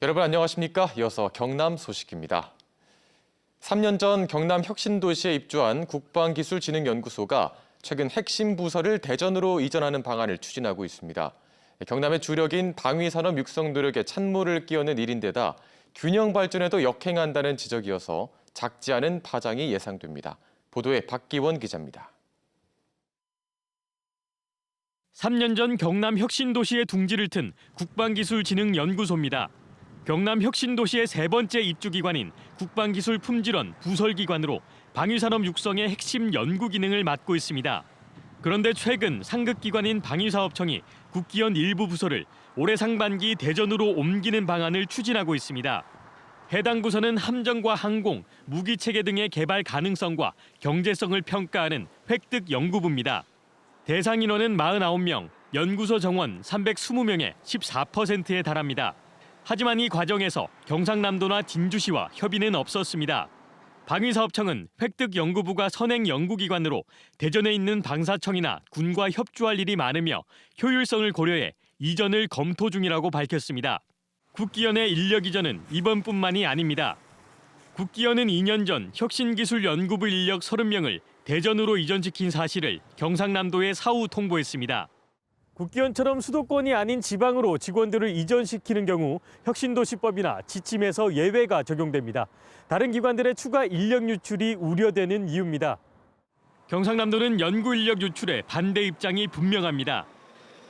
여러분 안녕하십니까? 이어서 경남 소식입니다. 3년 전 경남 혁신도시에 입주한 국방기술진흥연구소가 최근 핵심 부서를 대전으로 이전하는 방안을 추진하고 있습니다. 경남의 주력인 방위산업 육성 노력에 찬물을 끼얹는 일인데다 균형 발전에도 역행한다는 지적이어서 작지 않은 파장이 예상됩니다. 보도에 박기원 기자입니다. 3년 전 경남 혁신도시에 둥지를 튼 국방기술진흥연구소입니다. 경남 혁신도시의 세 번째 입주기관인 국방기술품질원 부설기관으로 방위산업 육성의 핵심 연구 기능을 맡고 있습니다. 그런데 최근 상급기관인 방위사업청이 국기원 일부 부서를 올해 상반기 대전으로 옮기는 방안을 추진하고 있습니다. 해당 부서는 함정과 항공, 무기체계 등의 개발 가능성과 경제성을 평가하는 획득 연구부입니다. 대상 인원은 49명, 연구소 정원 320명의 14%에 달합니다. 하지만 이 과정에서 경상남도나 진주시와 협의는 없었습니다. 방위사업청은 획득연구부가 선행연구기관으로 대전에 있는 방사청이나 군과 협조할 일이 많으며 효율성을 고려해 이전을 검토 중이라고 밝혔습니다. 국기원의 인력 이전은 이번뿐만이 아닙니다. 국기원은 2년 전 혁신기술연구부 인력 30명을 대전으로 이전시킨 사실을 경상남도에 사후 통보했습니다. 국기원처럼 수도권이 아닌 지방으로 직원들을 이전시키는 경우 혁신도시법이나 지침에서 예외가 적용됩니다. 다른 기관들의 추가 인력 유출이 우려되는 이유입니다. 경상남도는 연구 인력 유출에 반대 입장이 분명합니다.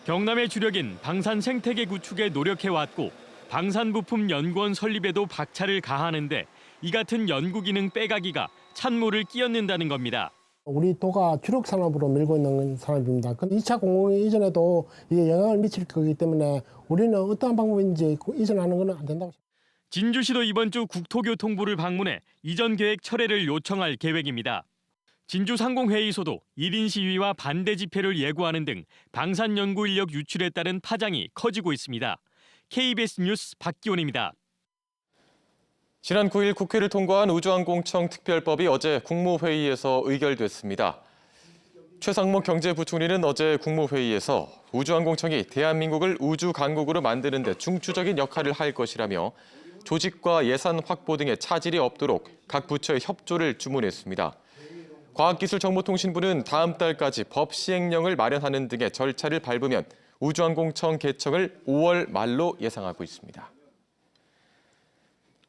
경남의 주력인 방산 생태계 구축에 노력해왔고 방산부품 연구원 설립에도 박차를 가하는데 이 같은 연구 기능 빼가기가 찬물을 끼얹는다는 겁니다. 우리 도가 주력 산업으로 밀고 있는 산업입니다. 2차 공공 이전에도 이게 영향을 미칠 거기 때문에 우리는 어떠한 방법인지 이전하는 건 안 된다고. 진주시도 이번 주 국토교통부를 방문해 이전 계획 철회를 요청할 계획입니다. 진주 상공회의소도 1인 시위와 반대 집회를 예고하는 등 방산 연구 인력 유출에 따른 파장이 커지고 있습니다. KBS 뉴스 박기원입니다. 지난 9일 국회를 통과한 우주항공청 특별법이 어제 국무회의에서 의결됐습니다. 최상목 경제부총리는 어제 국무회의에서 우주항공청이 대한민국을 우주 강국으로 만드는 데 중추적인 역할을 할 것이라며 조직과 예산 확보 등의 차질이 없도록 각 부처의 협조를 주문했습니다. 과학기술정보통신부는 다음 달까지 법 시행령을 마련하는 등의 절차를 밟으면 우주항공청 개청을 5월 말로 예상하고 있습니다.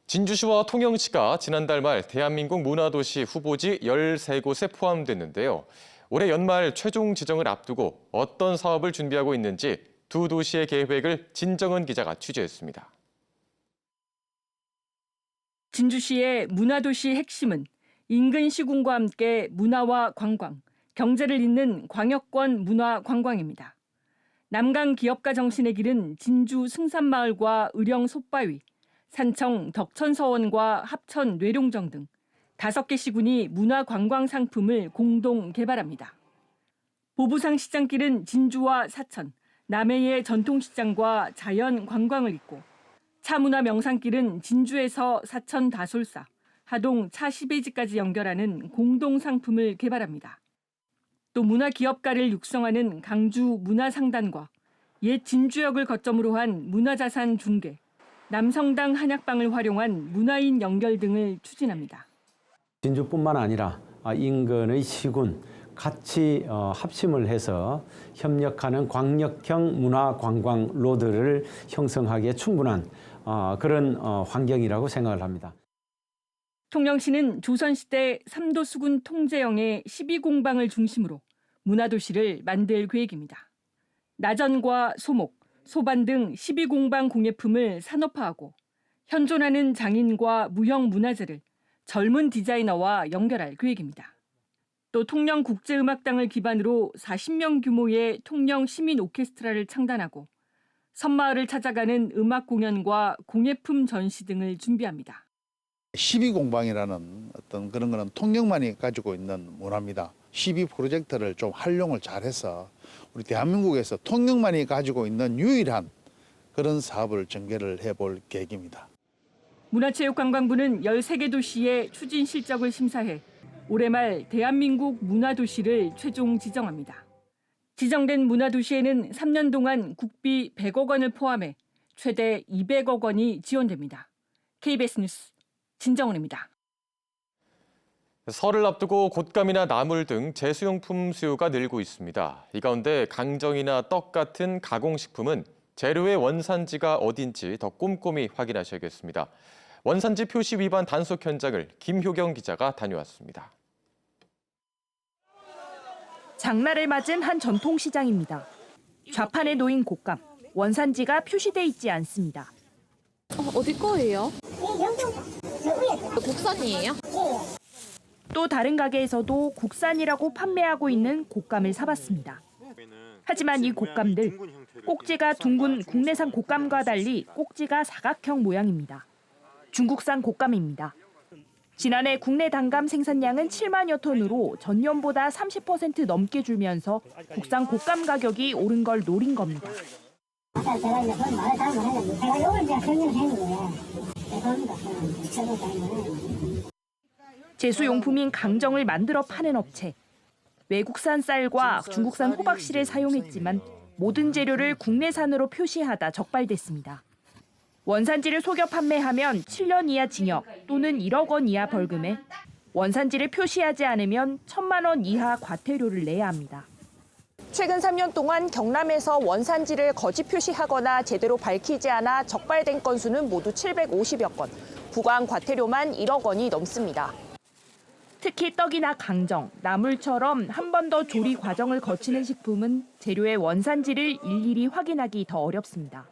진주시와 통영시가 지난달 말 대한민국 문화도시 후보지 13곳에 포함됐는데요. 올해 연말 최종 지정을 앞두고 어떤 사업을 준비하고 있는지 두 도시의 계획을 진정은 기자가 취재했습니다. 진주시의 문화도시 핵심은 인근 시군과 함께 문화와 관광, 경제를 잇는 광역권 문화관광입니다. 남강 기업가 정신의 길은 진주 승산마을과 의령 솥바위, 산청 덕천서원과 합천 뇌룡정 등 5개 시군이 문화관광 상품을 공동 개발합니다. 보부상 시장길은 진주와 사천, 남해의 전통시장과 자연 관광을 잇고 차문화 명산길은 진주에서 사천 다솔사, 하동 차시베지까지 연결하는 공동 상품을 개발합니다. 또 문화기업가를 육성하는 강주 문화상단과 옛 진주역을 거점으로 한 문화자산 중개, 남성당 한약방을 활용한 문화인 연결 등을 추진합니다. 진주뿐만 아니라 인근의 시군 같이 합심을 해서 협력하는 광역형 문화관광 로드를 형성하기에 충분한 그런 환경이라고 생각을 합니다. 통영시는 조선시대 삼도수군 통제영의 12공방을 중심으로 문화도시를 만들 계획입니다. 나전과 소목, 소반 등 12공방 공예품을 산업화하고 현존하는 장인과 무형 문화재를 젊은 디자이너와 연결할 계획입니다. 또 통영국제음악당을 기반으로 40명 규모의 통영 시민 오케스트라를 창단하고 섬마을을 찾아가는 음악 공연과 공예품 전시 등을 준비합니다. 12공방이라는 어떤 그런 거는 통영만이 가지고 있는 문화입니다. 12 프로젝트를 좀 활용을 잘해서 우리 대한민국에서 통영만이 가지고 있는 유일한 그런 사업을 전개를 해볼 계획입니다. 문화체육관광부는 13개 도시의 추진 실적을 심사해 올해 말 대한민국 문화도시를 최종 지정합니다. 지정된 문화도시에는 3년 동안 국비 100억 원을 포함해 최대 200억 원이 지원됩니다. KBS 뉴스 진정은입니다. 설을 앞두고 곶감이나 나물 등 제수용품 수요가 늘고 있습니다. 이 가운데 강정이나 떡 같은 가공식품은 재료의 원산지가 어딘지 더 꼼꼼히 확인하셔야겠습니다. 원산지 표시 위반 단속 현장을 김효경 기자가 다녀왔습니다. 장날을 맞은 한 전통시장입니다. 좌판에 놓인 곶감, 원산지가 표시돼 있지 않습니다. 어디 거예요? 국산이에요? 또 다른 가게에서도 국산이라고 판매하고 있는 곶감을 사봤습니다. 하지만 이 곶감들, 꼭지가 둥근 국내산 곶감과 달리 꼭지가 사각형 모양입니다. 중국산 곶감입니다. 지난해 국내 단감 생산량은 7만여 톤으로 전년보다 30% 넘게 줄면서 국산 곶감 가격이 오른 걸 노린 겁니다. 아까 제가 이제 그런 말을 잘못 했는데 제가 이걸 이제 설명한 거예요. 죄송합니다. 제수용품인 강정을 만들어 파는 업체. 외국산 쌀과 중국산 호박씨를 사용했지만 모든 재료를 국내산으로 표시하다 적발됐습니다. 원산지를 속여 판매하면 7년 이하 징역 또는 1억 원 이하 벌금에 원산지를 표시하지 않으면 1,000만 원 이하 과태료를 내야 합니다. 최근 3년 동안 경남에서 원산지를 거짓 표시하거나 제대로 밝히지 않아 적발된 건수는 모두 750여 건, 부과한 과태료만 1억 원이 넘습니다. 특히 떡이나 강정, 나물처럼 한 번 더 조리 과정을 거치는 식품은 재료의 원산지를 일일이 확인하기 더 어렵습니다.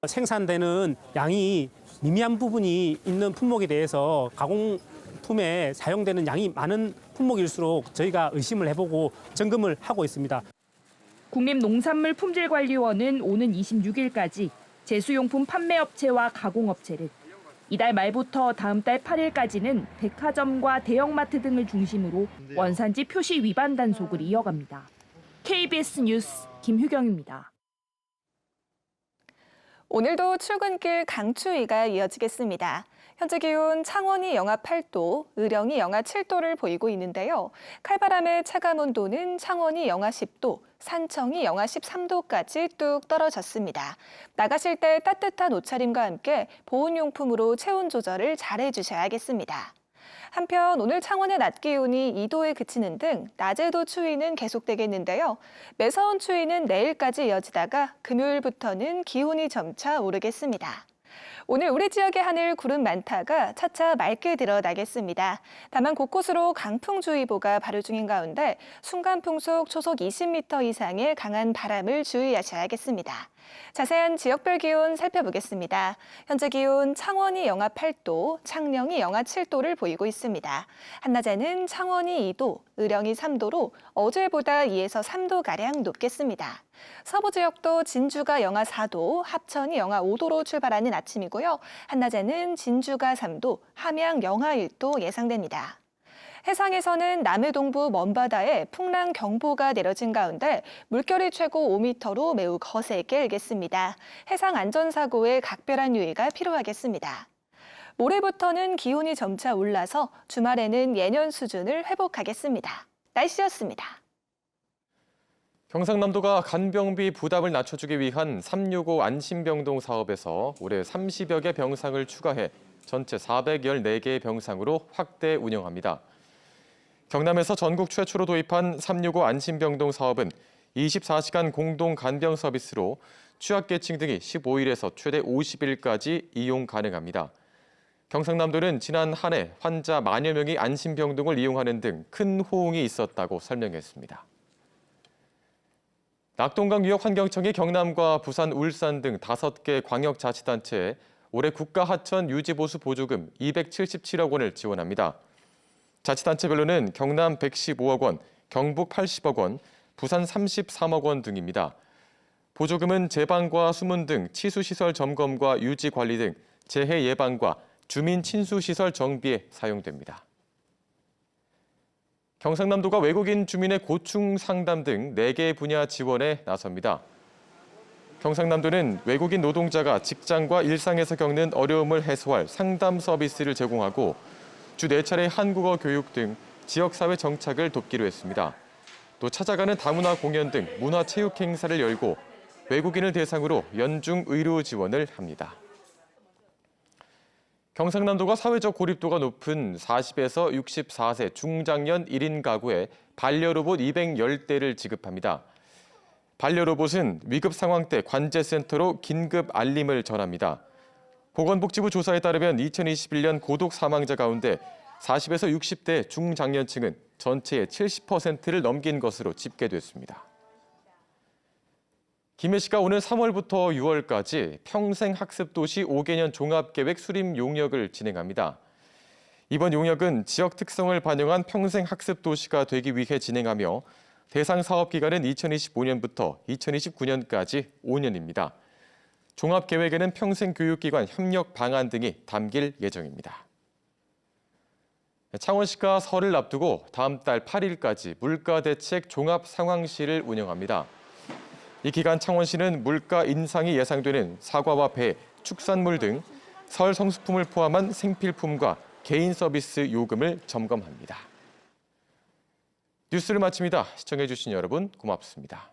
생산되는 양이 미미한 부분이 있는 품목에 대해서 가공품에 사용되는 양이 많은 품목일수록 저희가 의심을 해보고 점검을 하고 있습니다. 국립농산물품질관리원은 오는 26일까지 제수용품 판매업체와 가공업체를, 이달 말부터 다음 달 8일까지는 백화점과 대형마트 등을 중심으로 원산지 표시 위반 단속을 이어갑니다. KBS 뉴스 김효경입니다. 오늘도 출근길 강추위가 이어지겠습니다. 현재 기온 창원이 영하 8도, 의령이 영하 7도를 보이고 있는데요. 칼바람의 체감 온도는 창원이 영하 10도, 산청이 영하 13도까지 뚝 떨어졌습니다. 나가실 때 따뜻한 옷차림과 함께 보온용품으로 체온 조절을 잘 해주셔야겠습니다. 한편 오늘 창원의 낮 기온이 2도에 그치는 등 낮에도 추위는 계속되겠는데요. 매서운 추위는 내일까지 이어지다가 금요일부터는 기온이 점차 오르겠습니다. 오늘 우리 지역의 하늘 구름 많다가 차차 맑게 드러나겠습니다. 다만 곳곳으로 강풍주의보가 발효 중인 가운데 순간풍속 초속 20m 이상의 강한 바람을 주의하셔야겠습니다. 자세한 지역별 기온 살펴보겠습니다. 현재 기온 창원이 영하 8도, 창녕이 영하 7도를 보이고 있습니다. 한낮에는 창원이 2도, 의령이 3도로 어제보다 2에서 3도가량 높겠습니다. 서부 지역도 진주가 영하 4도, 합천이 영하 5도로 출발하는 아침이고요. 한낮에는 진주가 3도, 함양 영하 1도 예상됩니다. 해상에서는 남해동부 먼바다에 풍랑경보가 내려진 가운데 물결이 최고 5m로 매우 거세게 일겠습니다. 해상 안전사고에 각별한 유의가 필요하겠습니다. 모레부터는 기온이 점차 올라서 주말에는 예년 수준을 회복하겠습니다. 날씨였습니다. 경상남도가 간병비 부담을 낮춰주기 위한 365 안심병동 사업에서 올해 30여 개 병상을 추가해 전체 414개의 병상으로 확대 운영합니다. 경남에서 전국 최초로 도입한 365 안심병동 사업은 24시간 공동 간병 서비스로 취약계층 등이 15일에서 최대 50일까지 이용 가능합니다. 경상남도는 지난 한 해 환자 만여 명이 안심병동을 이용하는 등 큰 호응이 있었다고 설명했습니다. 낙동강유역환경청이 경남과 부산, 울산 등 5개 광역자치단체에 올해 국가하천 유지보수 보조금 277억 원을 지원합니다. 자치단체별로는 경남 115억 원, 경북 80억 원, 부산 33억 원 등입니다. 보조금은 제방과 수문 등 치수시설 점검과 유지 관리 등 재해 예방과 주민 친수시설 정비에 사용됩니다. 경상남도가 외국인 주민의 고충 상담 등 4개 분야 지원에 나섭니다. 경상남도는 외국인 노동자가 직장과 일상에서 겪는 어려움을 해소할 상담 서비스를 제공하고 주 4차례 한국어 교육 등 지역사회 정착을 돕기로 했습니다. 또 찾아가는 다문화 공연 등 문화체육 행사를 열고 외국인을 대상으로 연중 의료 지원을 합니다. 경상남도가 사회적 고립도가 높은 40에서 64세 중장년 1인 가구에 반려로봇 210대를 지급합니다. 반려로봇은 위급 상황 때 관제센터로 긴급 알림을 전합니다. 보건복지부 조사에 따르면 2021년 고독 사망자 가운데 40에서 60대 중장년층은 전체의 70%를 넘긴 것으로 집계됐습니다. 김해시가 오는 3월부터 6월까지 평생학습도시 5개년 종합계획 수립 용역을 진행합니다. 이번 용역은 지역 특성을 반영한 평생학습도시가 되기 위해 진행하며 대상 사업 기간은 2025년부터 2029년까지 5년입니다. 종합계획에는 평생교육기관 협력 방안 등이 담길 예정입니다. 창원시가 설을 앞두고 다음 달 8일까지 물가대책 종합상황실을 운영합니다. 이 기간 창원시는 물가 인상이 예상되는 사과와 배, 축산물 등 설 성수품을 포함한 생필품과 개인 서비스 요금을 점검합니다. 뉴스를 마칩니다. 시청해주신 여러분 고맙습니다.